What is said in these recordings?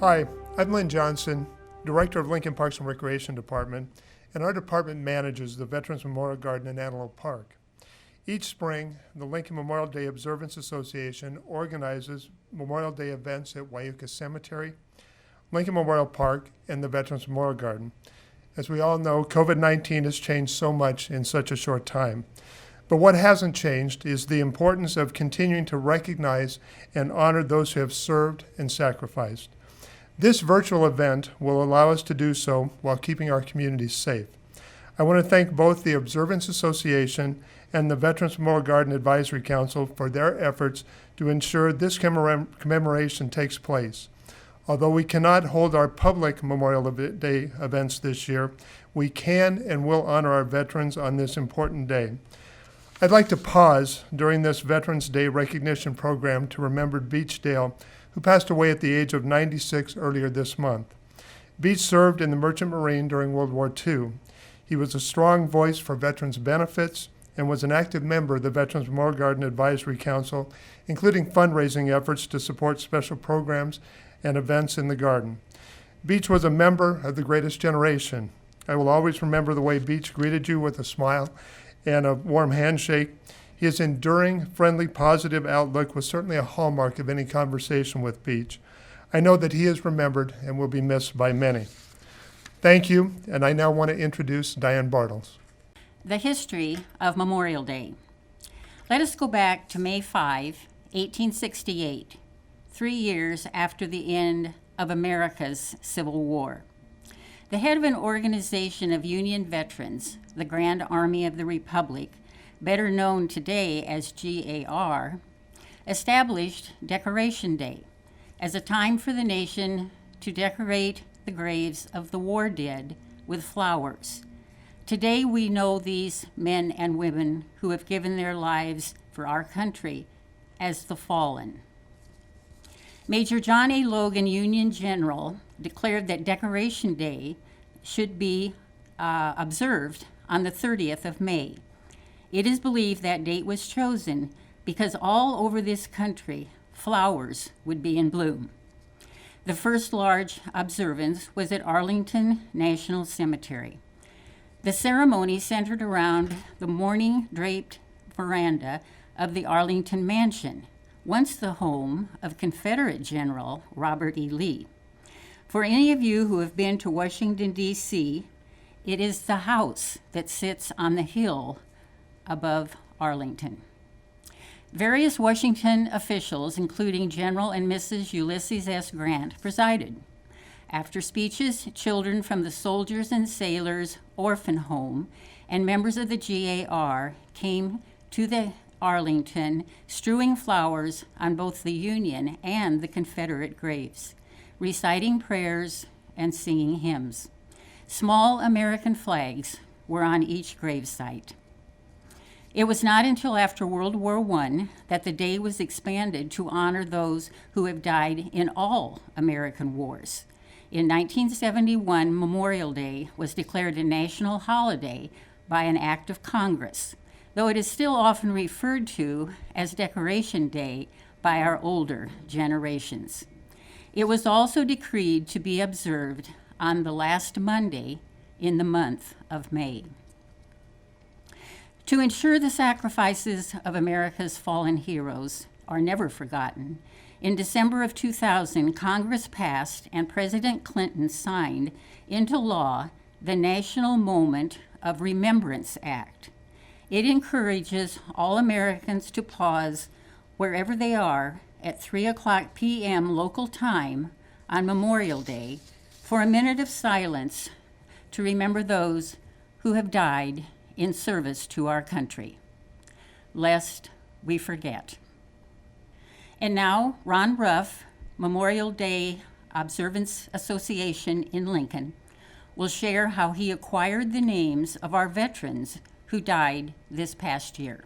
Hi, I'm Lynn Johnson, Director of Lincoln Parks and Recreation Department, and our department manages the Veterans Memorial Garden in Antelope Park. Each spring, the Lincoln Memorial Day Observance Association organizes Memorial Day events at Wyuka Cemetery, Lincoln Memorial Park, and the Veterans Memorial Garden. As we all know, COVID-19 has changed so much in such a short time. But what hasn't changed is the importance of continuing to recognize and honor those who have served and sacrificed. This virtual event will allow us to do so while keeping our communities safe. I want to thank both the Observance Association and the Veterans Memorial Garden Advisory Council for their efforts to ensure this commemoration takes place. Although we cannot hold our public Memorial Day events this year, we can and will honor our veterans on this important day. I'd like to pause during this Veterans Day recognition program to remember Beach Dale, who passed away at the age of 96 earlier this month. Beach served in the Merchant Marine during World War II. He was a strong voice for veterans' benefits and was an active member of the Veterans Memorial Garden Advisory Council, including fundraising efforts to support special programs and events in the garden. Beach was a member of the Greatest Generation. I will always remember the way Beach greeted you with a smile and a warm handshake. His enduring, friendly, positive outlook was certainly a hallmark of any conversation with Beach. I know that he is remembered and will be missed by many. Thank you, and I now want to introduce Diane Bartles. The history of Memorial Day. Let us go back to May 5, 1868, 3 years after the end of America's Civil War. The head of an organization of Union veterans, the Grand Army of the Republic, better known today as GAR, established Decoration Day as a time for the nation to decorate the graves of the war dead with flowers. Today we know these men and women who have given their lives for our country as the fallen. Major John A. Logan, Union General, declared that Decoration Day should be observed on the 30th of May. It is believed that date was chosen because all over this country, flowers would be in bloom. The first large observance was at Arlington National Cemetery. The ceremony centered around the mourning draped veranda of the Arlington Mansion, once the home of Confederate General Robert E. Lee. For any of you who have been to Washington, D.C., it is the house that sits on the hill above Arlington. Various Washington officials, including General and Mrs. Ulysses S. Grant, presided. After speeches, children from the Soldiers and Sailors Orphan Home and members of the GAR came to the Arlington, strewing flowers on both the Union and the Confederate graves, reciting prayers and singing hymns. Small American flags were on each gravesite. It was not until after World War I that the day was expanded to honor those who have died in all American wars. In 1971, Memorial Day was declared a national holiday by an act of Congress, though it is still often referred to as Decoration Day by our older generations. It was also decreed to be observed on the last Monday in the month of May. To ensure the sacrifices of America's fallen heroes are never forgotten, in December of 2000, Congress passed and President Clinton signed into law the National Moment of Remembrance Act. It encourages all Americans to pause wherever they are at 3:00 p.m. local time on Memorial Day for a minute of silence to remember those who have died in service to our country, lest we forget. And now, Ron Ruff, Memorial Day Observance Association in Lincoln, will share how he acquired the names of our veterans who died this past year.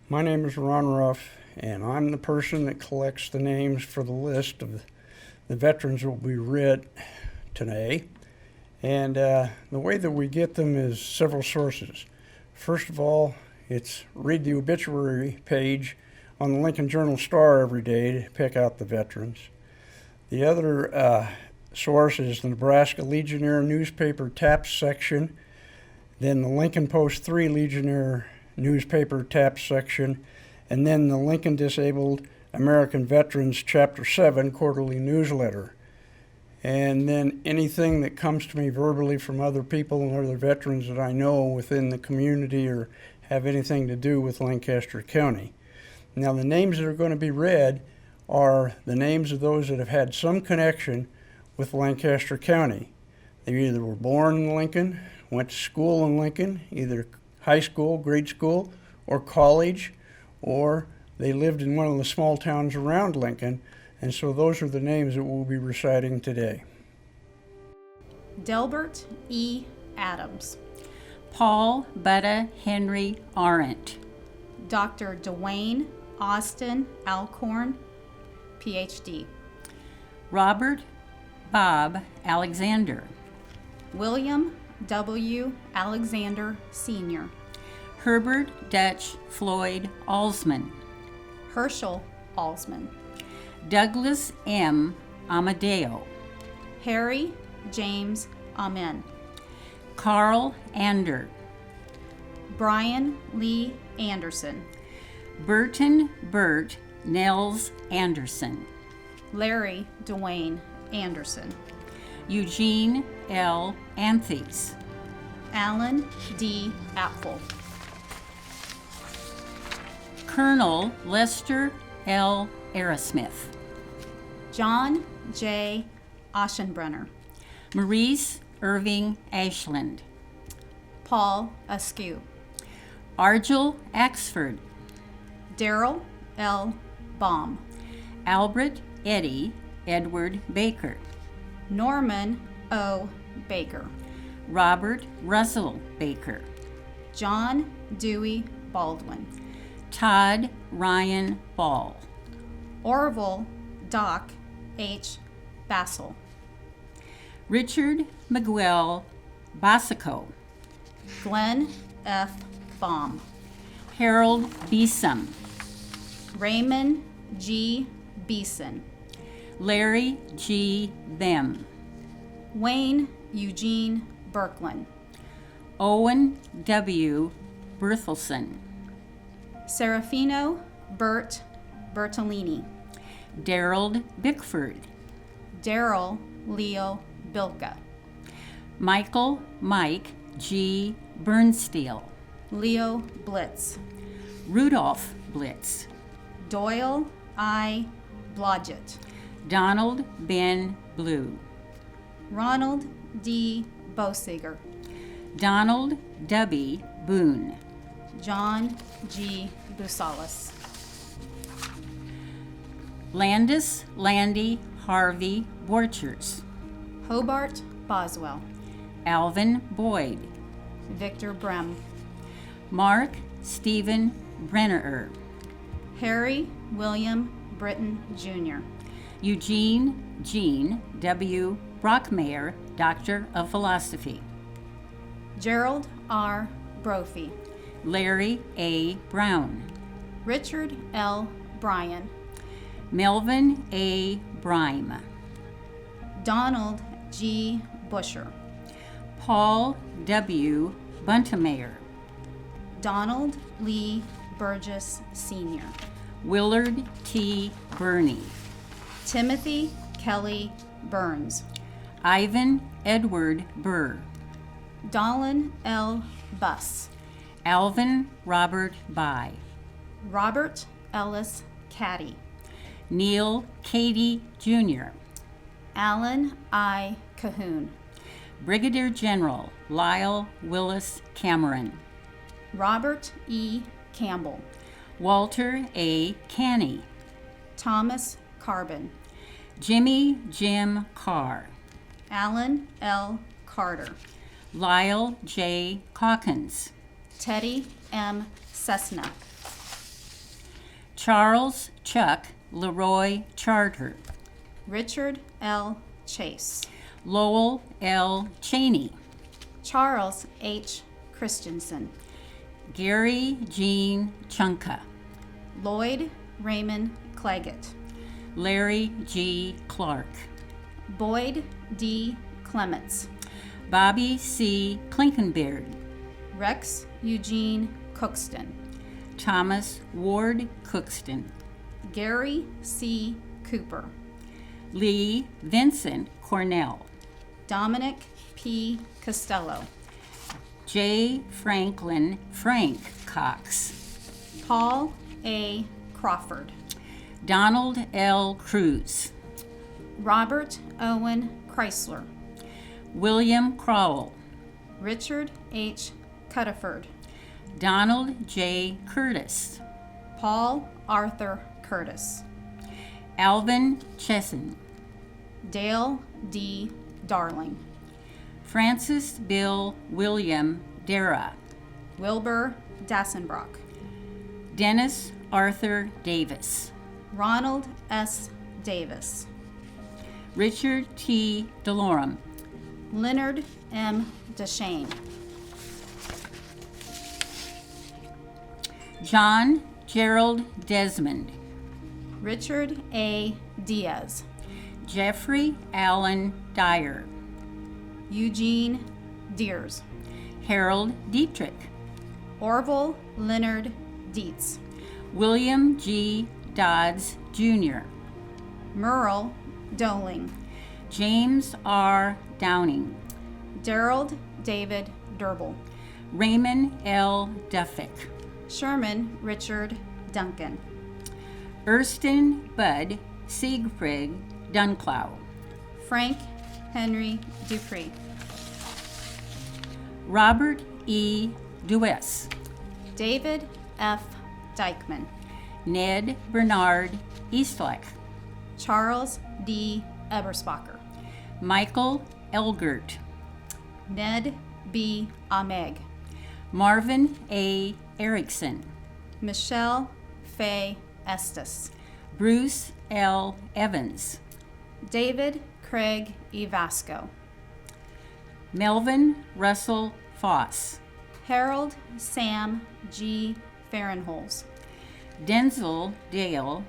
My name is Ron Ruff, and I'm the person that collects the names for the list of the veterans that will be read today. And the way that we get them is several sources. First of all, it's read the obituary page on the Lincoln Journal-Star every day to pick out the veterans. The other source is the Nebraska Legionnaire newspaper TAPS section, then the Lincoln Post 3 Legionnaire newspaper TAPS section, and then the Lincoln Disabled American Veterans Chapter 7 quarterly newsletter. And then anything that comes to me verbally from other people and other veterans that I know within the community or have anything to do with Lancaster County. Now, the names that are going to be read are the names of those that have had some connection with Lancaster County. They either were born in Lincoln, went to school in Lincoln, either high school, grade school, or college, or they lived in one of the small towns around Lincoln. And so those are the names that we'll be reciting today. Delbert E. Adams, Paul Butta Henry Arendt, Dr. Dwayne Austin Alcorn, Ph.D., Robert Bob Alexander, William W. Alexander, Sr., Herbert Dutch Floyd Alsman, Herschel Alsman, Douglas M. Amadeo, Harry James Amen, Carl Ander, Brian Lee Anderson, Burton Burt Nels Anderson, Larry Dwayne Anderson, Eugene L. Anthes, Alan D. Apfel, Colonel Lester L. Arrowsmith, John J. Aschenbrenner, Maurice Irving Ashland, Paul Askew, Argel Axford, Darrell L. Baum, Albert Eddie Edward Baker, Norman O. Baker, Robert Russell Baker, John Dewey Baldwin, Todd Ryan Ball, Orville Doc H. Bassel, Richard Miguel Basico, Glenn F. Baum, Harold Beesom, Raymond G. Beeson, Larry G. Them, Wayne Eugene Birkeland, Owen W. Berthelsen, Serafino Bert Bertolini, Darrell Bickford, Darrell Leo Bilka, Michael Mike G. Bernsteel, Leo Blitz, Rudolph Blitz, Doyle I. Blodgett, Donald Ben Blue, Ronald D. Bosiger, Donald W. Boone, John G. Busalis, Landis Landy Harvey Borchers, Hobart Boswell, Alvin Boyd, Victor Brem, Mark Stephen Brenner, Harry William Britton Jr., Eugene Jean W. Brockmayer, Doctor of Philosophy, Gerald R. Brophy, Larry A. Brown, Richard L. Bryan, Melvin A. Brime, Donald G. Busher, Paul W. Buntemeyer, Donald Lee Burgess Sr., Willard T. Burney, Timothy Kelly Burns, Ivan Edward Burr, Dolan L. Buss, Alvin Robert By, Robert Ellis Caddy, Neil Cady Jr., Alan I. Cahoon, Brigadier General Lyle Willis Cameron, Robert E. Campbell, Walter A. Canny, Thomas Carbon, Jimmy Jim Carr, Alan L. Carter, Lyle J. Calkins, Teddy M. Cessna, Charles Chuck Leroy Charter, Richard L. Chase, Lowell L. Cheney, Charles H. Christensen, Gary Jean Chunka, Lloyd Raymond Claggett, Larry G. Clark, Boyd D. Clements, Bobby C. Klinkenbeard, Rex Eugene Cookston, Thomas Ward Cookston, Gary C. Cooper, Lee Vincent Cornell, Dominic P. Costello, J. Franklin Frank Cox, Paul A. Crawford, Donald L. Cruz, Robert Owen Chrysler, William Crowell, Richard H. Cuttaford, Donald J. Curtis, Paul Arthur Curtis, Alvin Chesson, Dale D. Darling, Francis Bill William Dara, Wilbur Dassenbrock, Dennis Arthur Davis, Ronald S. Davis, Richard T. DeLorme, Leonard M. Deshane, John Gerald Desmond, Richard A. Diaz, Jeffrey Allen Dyer, Eugene Deers, Harold Dietrich, Orville Leonard Dietz, William G. Dodds Jr., Merle Doling, James R. Downing, Gerald David Durbel, Raymond L. Duffick, Sherman Richard Duncan, Erston Bud Siegfried Dunclow, Frank Henry Dupree, Robert E. Duess, David F. Dykeman, Ned Bernard Eastlick, Charles D. Eberspacher, Michael Elgert, Ned B. Ameg, Marvin A. Erickson, Michelle Faye Estes, Bruce L. Evans, David Craig Evasco, Melvin Russell Foss, Harold Sam G. Fahrenholz, Denzel Dale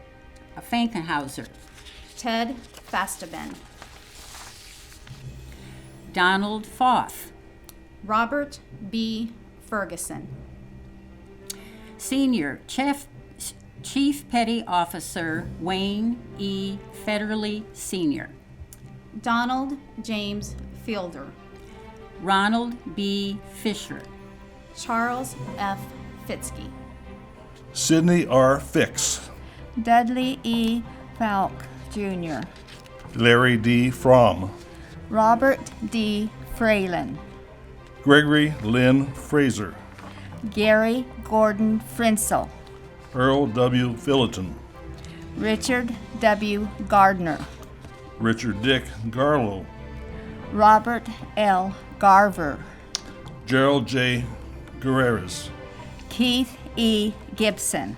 Fankenhauser, Ted Fastaben, Donald Foth, Robert B. Ferguson, Senior Chief Petty Officer Wayne E. Federley Sr., Donald James Fielder, Ronald B. Fisher, Charles F. Fitzke, Sidney R. Fix, Dudley E. Falk, Jr., Larry D. Fromm, Robert D. Fralin, Gregory Lynn Fraser, Gary Gordon Frinsel, Earl W. Filleton, Richard W. Gardner, Richard Dick Garlow, Robert L. Garver, Gerald J. Guerreras, Keith E. Gibson,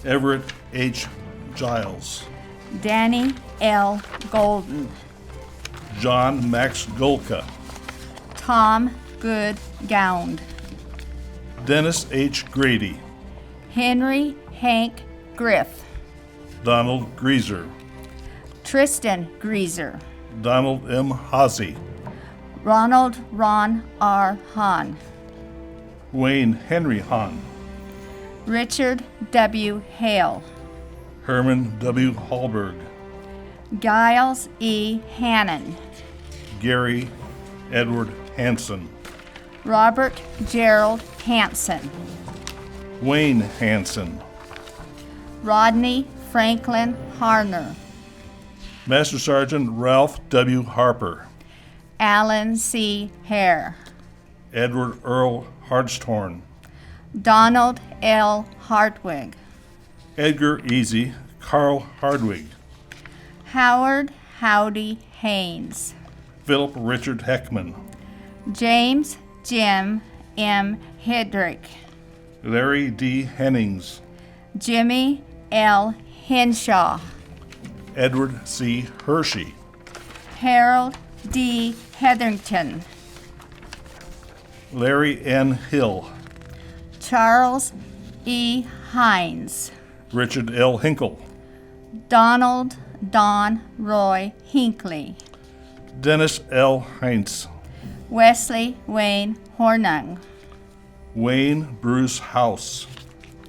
Everett H. Giles, Danny L. Golden, John Max Golka, Tom Good Gound, Dennis H. Grady, Henry Hank Griff, Donald Greaser, Tristan Greaser, Donald M. Hazy, Ronald Ron R. Hahn, Wayne Henry Hahn, Richard W. Hale, Herman W. Hallberg, Giles E. Hannon, Gary Edward Hanson, Robert Gerald Hanson, Wayne Hanson, Rodney Franklin Harner, Master Sergeant Ralph W. Harper, Alan C. Hare, Edward Earl Hartshorn, Donald L. Hartwig, Edgar Easy Carl Hardwig, Howard Howdy Haynes, Philip Richard Heckman, James Jim M. Hedrick, Larry D. Hennings, Jimmy L. Henshaw, Edward C. Hershey, Harold D. Hetherington, Larry N. Hill, Charles E. Hines, Richard L. Hinkle, Donald Don Roy Hinckley, Dennis L. Heinz, Wesley Wayne Hornung, Wayne Bruce House,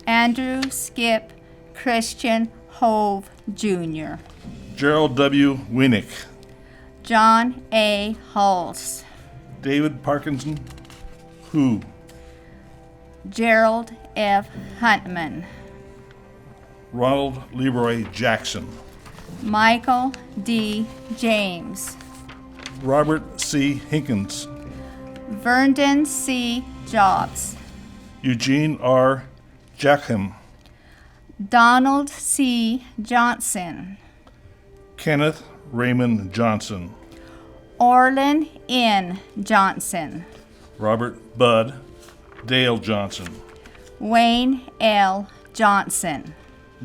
Andrew Skip Christian Hove Jr., Gerald W. Winnick, John A. Hulse, David Parkinson, Who, Gerald F. Huntman, Ronald Leroy Jackson, Michael D. James, Robert C. Hinkins, Vernon C. Jobs, Eugene R. Jackham, Donald C. Johnson, Kenneth Raymond Johnson, Orlin N. Johnson, Robert Bud Dale Johnson, Wayne L. Johnson,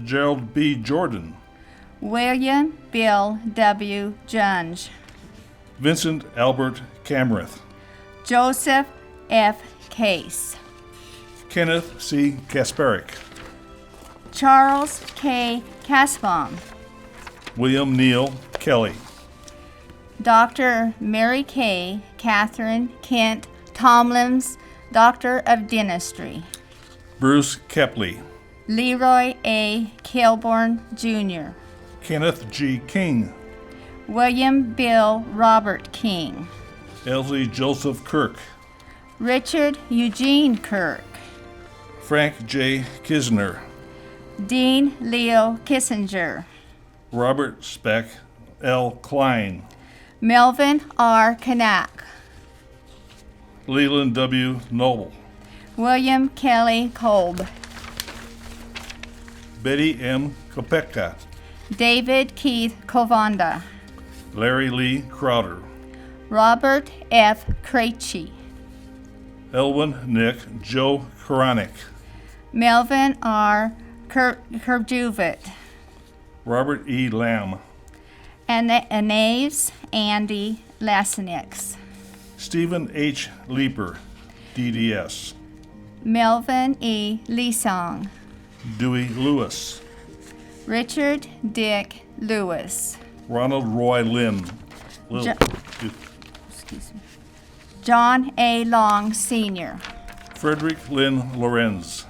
Gerald B. Jordan, William Bill W. Junge, Vincent Albert Camrith, Joseph F. Case, Kenneth C. Kasparic, Charles K. Casbaum, William Neal Kelly, Dr. Mary K. Catherine Kent Tomlins, Doctor of Dentistry, Bruce Kepley, Leroy A. Kilborn, Jr., Kenneth G. King, William Bill Robert King, Elsie Joseph Kirk, Richard Eugene Kirk, Frank J. Kisner, Dean Leo Kissinger, Robert Speck L. Klein, Melvin R. Kanak, Leland W. Noble, William Kelly Kolb, Betty M. Kopeka, David Keith Kovanda, Larry Lee Crowder, Robert F. Krejci, Elwin Nick Joe Koronic, Melvin R. Kerjuvet, Robert E. Lamb, and Anaves Andy Lasenix, Stephen H. Leeper, DDS, Melvin E. Lisong, Dewey Lewis, Richard Dick Lewis, Ronald Roy Lynn, Jo- John A. Long Sr., Frederick Lynn Lorenz,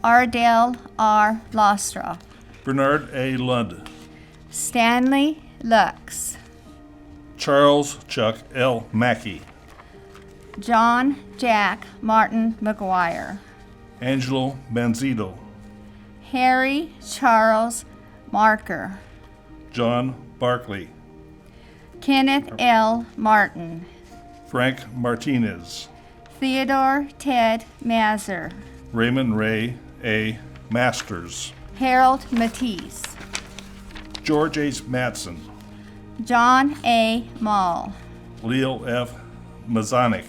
Ardell R. Lostroff, Bernard A. Lund, Stanley Lux, Charles Chuck L. Mackey, John Jack Martin McGuire, Angelo Manzito, Harry Charles Marker, John Barkley, Kenneth L. Martin, Frank Martinez, Theodore Ted Mazur, Raymond Ray A. Masters, Harold Matisse, George H. Matson, John A. Mall, Leo F. Mazanik,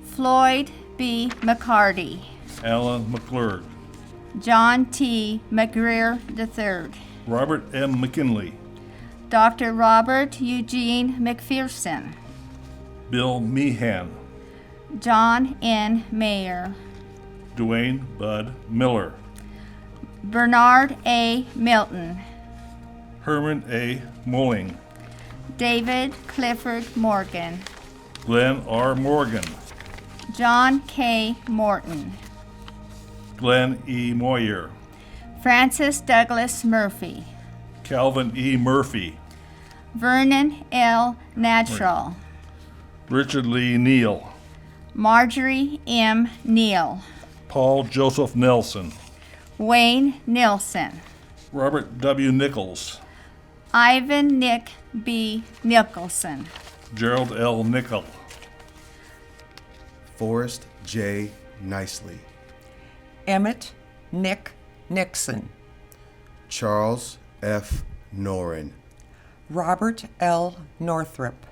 Floyd B. McCarty, Alan McClurg, John T. McGreer III, Robert M. McKinley, Dr. Robert Eugene McPherson, Bill Meehan, John N. Mayer, Dwayne Bud Miller, Bernard A. Milton, Herman A. Mulling, David Clifford Morgan, Glenn R. Morgan, John K. Morton, Glenn E. Moyer, Francis Douglas Murphy, Calvin E. Murphy, Vernon L. Natural, Richard Lee Neal, Marjorie M. Neal, Paul Joseph Nelson, Wayne Nilsson, Robert W. Nichols, Ivan Nick B. Nicholson, Gerald L. Nickel, Forrest J. Nicely, Emmett Nick Nixon, Charles F. Noren, Robert L. Northrop,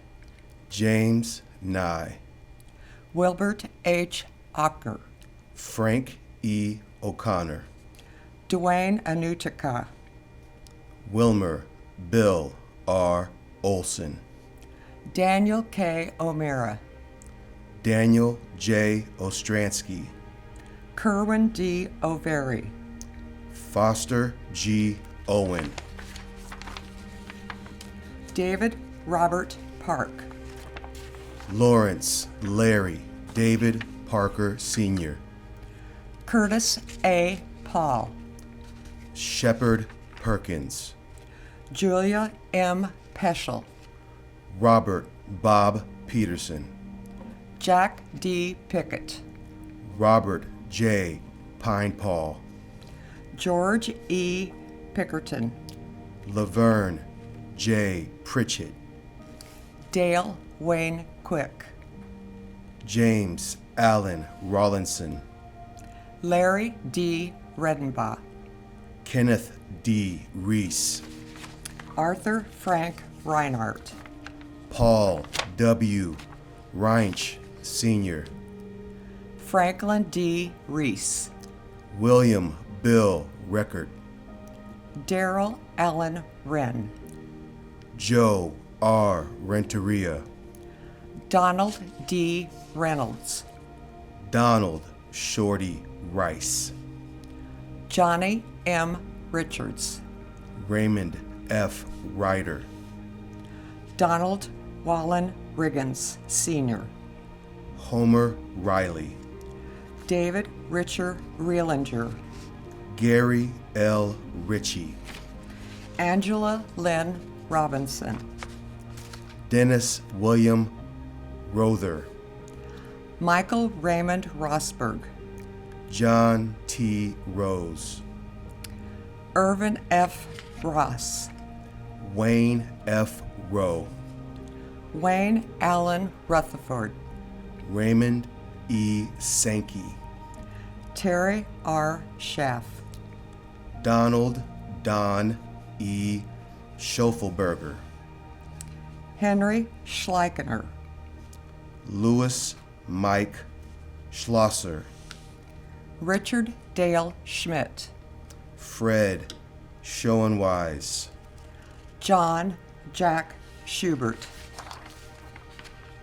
James Nye, Wilbert H. Ocker, Frank E. O'Connor, Dwayne Anutika, Wilmer Bill R. Olson, Daniel K. O'Mara, Daniel J. Ostransky, Kerwin D. O'Very, Foster G. Owen. David Robert Park. Lawrence Larry David Parker Sr. Curtis A. Paul. Shepard Perkins. Julia M. Peschel. Robert Bob Peterson. Jack D. Pickett. Robert J. Pine Paul. George E. Pickerton. Laverne J. Pritchett. Dale Wayne Quick. James Allen Rawlinson. Larry D. Redenbaugh. Kenneth D. Reese. Arthur Frank Reinhardt. Paul W. Reinsch Sr. Franklin D. Reese. William Bill Record. Darrell Allen Wren. Joe R. Renteria. Donald D. Reynolds. Donald Shorty Rice. Johnny M. Richards. Raymond F. Ryder. Donald Wallen Riggins, Sr. Homer Riley. David Richer Reelinger. Gary L. Ritchie. Angela Lynn Robinson. Dennis William Rother. Michael Raymond Rosberg. John T. Rose. Irvin F. Ross. Wayne F. Rowe. Wayne Allen Rutherford. Raymond E. Sankey. Terry R. Schaff. Donald Don E. Schoffelberger. Henry Schleichener. Louis Mike Schlosser. Richard Dale Schmidt. Fred Schoenwise. John Jack Schubert.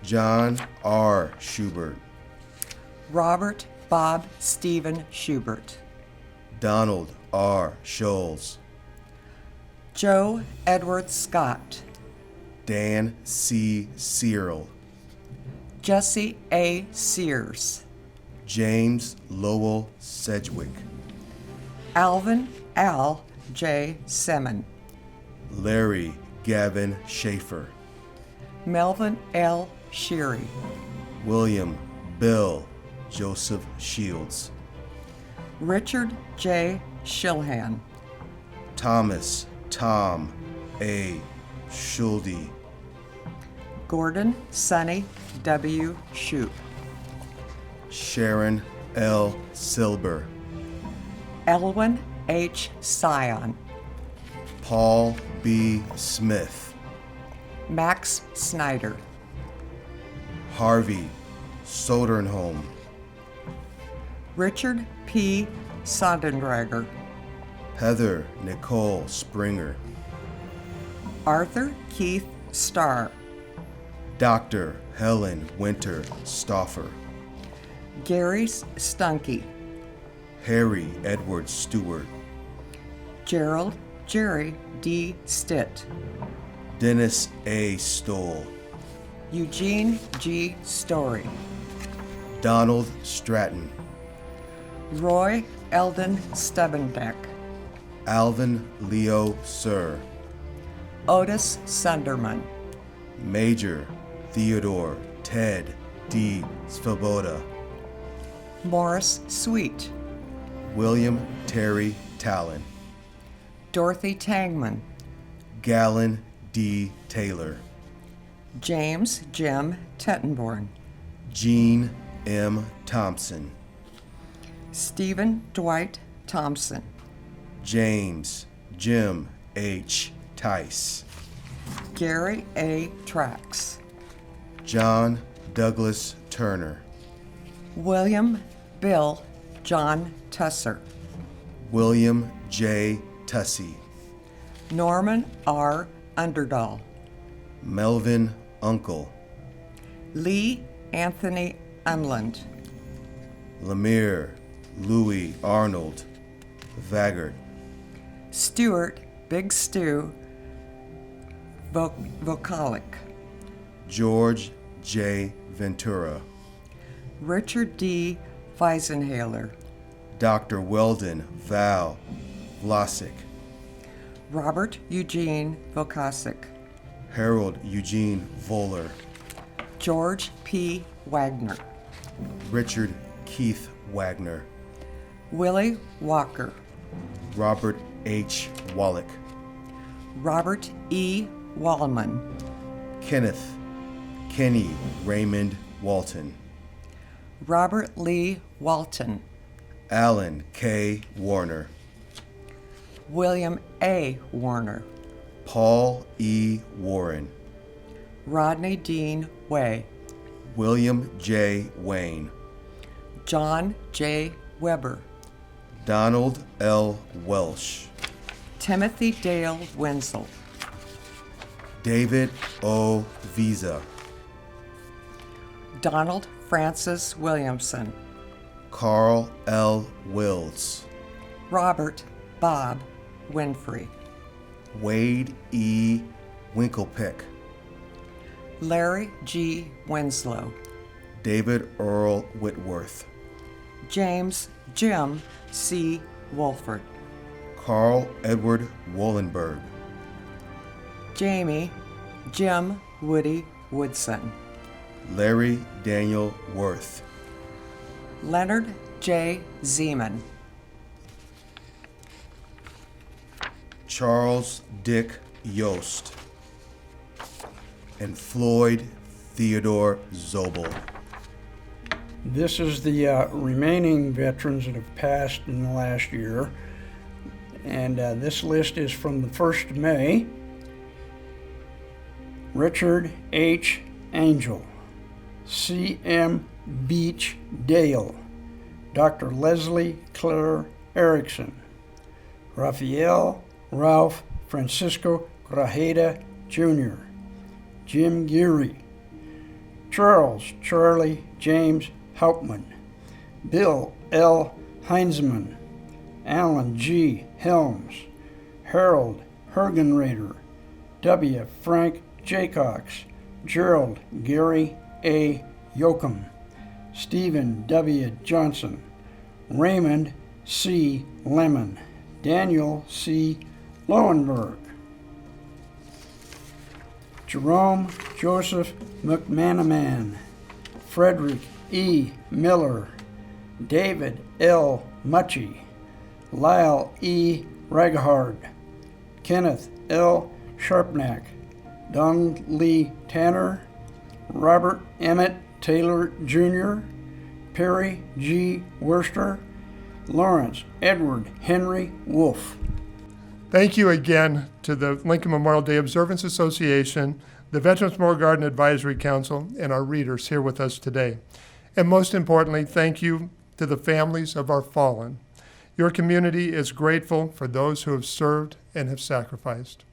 John R. Schubert. Robert Bob Stephen Schubert. Donald R. Scholes. Joe Edward Scott. Dan C. Searle. Jesse A. Sears. James Lowell Sedgwick. Alvin Al J. Semin. Larry Gavin Schaefer. Melvin L. Sheary. William Bill Joseph Shields. Richard J. Shilhan. Thomas Tom A. Schulde. Gordon Sonny W. Shoup. Sharon L. Silber. Elwin H. Scion. Paul B. Smith. Max Snyder. Harvey Soderholm. Richard P. Sondendrager. Heather Nicole Springer. Arthur Keith Starr. Dr. Helen Winter Stauffer. Gary Stunkey. Harry Edward Stewart. Gerald Jerry D. Stitt. Dennis A. Stoll. Eugene G. Story. Donald Stratton. Roy Eldon Stubbenbeck. Alvin Leo Sir. Otis Sunderman. Major Theodore Ted D. Svoboda. Morris Sweet. William Terry Talon. Dorothy Tangman. Gallon D. Taylor. James Jim Tettenborn. Gene M. Thompson. Stephen Dwight Thompson. James Jim H. Tice. Gary A. Trax. John Douglas Turner. William Bill John Tusser. William J. Tussey. Norman R. Underdahl. Melvin Uncle. Lee Anthony Unland. Lemire Louis Arnold Vaggart. Stuart Big Stu Vocalic, George J. Ventura, Richard D. Weisenhaler, Dr. Weldon Val Vlasic, Robert Eugene Vokasic, Harold Eugene Voller, George P. Wagner, Richard Keith Wagner, Willie Walker, Robert H. Wallach, Robert E. Wallman, Kenneth Kenny Raymond Walton, Robert Lee Walton, Alan K. Warner, William A. Warner, Paul E. Warren, Rodney Dean Way, William J. Wayne, John J. Weber, Donald L. Welsh, Timothy Dale Wenzel, David O. Visa, Donald Francis Williamson, Carl L. Wills, Robert Bob Winfrey, Wade E. Winklepick, Larry G. Winslow, David Earl Whitworth, James Jim C. Wolford, Carl Edward Wollenberg, Jamie Jim Woody Woodson, Larry Daniel Worth, Leonard J. Zeman, Charles Dick Yost, and Floyd Theodore Zobel. This is the remaining veterans that have passed in the last year. And this list is from the 1st of May. Richard H. Angel, C.M. Beach Dale, Dr. Leslie Claire Erickson, Raphael Ralph Francisco Grajeda Jr., Jim Geary, Charles Charlie James Hauptman, Bill L. Heinzman, Alan G. Helms, Harold Hergenrader, W. Frank Jaycox, Gerald Gary A. Yoakum, Stephen W. Johnson, Raymond C. Lemon, Daniel C. Lowenberg, Jerome Joseph McManaman, Frederick E. Miller, David L. Mucci, Lyle E. Raghard, Kenneth L. Sharpnack, Don Lee Tanner, Robert Emmett Taylor Jr., Perry G. Worcester, Lawrence Edward Henry Wolf. Thank you again to the Lincoln Memorial Day Observance Association, the Veterans Memorial Garden Advisory Council, and our readers here with us today. And most importantly, thank you to the families of our fallen. Your community is grateful for those who have served and have sacrificed.